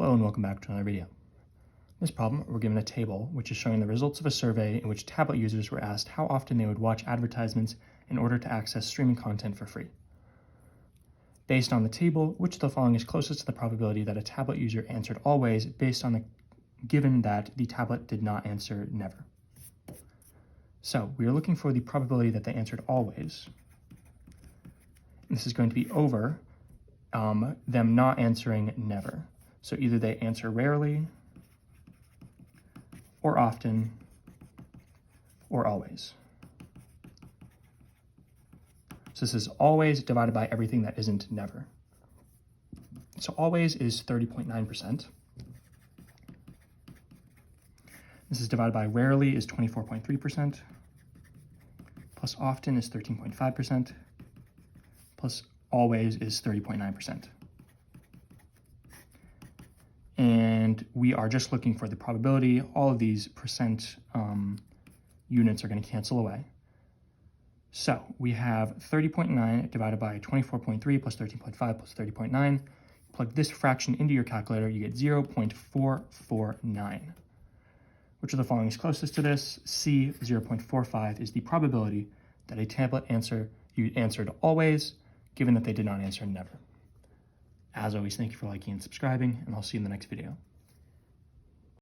Hello and welcome back to another video. In this problem, we're given a table which is showing the results of a survey in which tablet users were asked how often they would watch advertisements in order to access streaming content for free. Based on the table, which of the following is closest to the probability that a tablet user answered always based on the given that the tablet did not answer never? So we are looking for the probability that they answered always. And this is going to be over them not answering never. So either they answer rarely, or often, or always. So this is always divided by everything that isn't never. So always is 30.9%. This is divided by rarely is 24.3%, plus often is 13.5%, plus always is 30.9%. And we are just looking for the probability. All of these percent units are going to cancel away. So we have 30.9 divided by 24.3 plus 13.5 plus 30.9. Plug this fraction into your calculator, you get 0.449. Which of the following is closest to this? C, 0.45 is the probability that a tablet answered always, given that they did not answer never. As always, thank you for liking and subscribing, and I'll see you in the next video.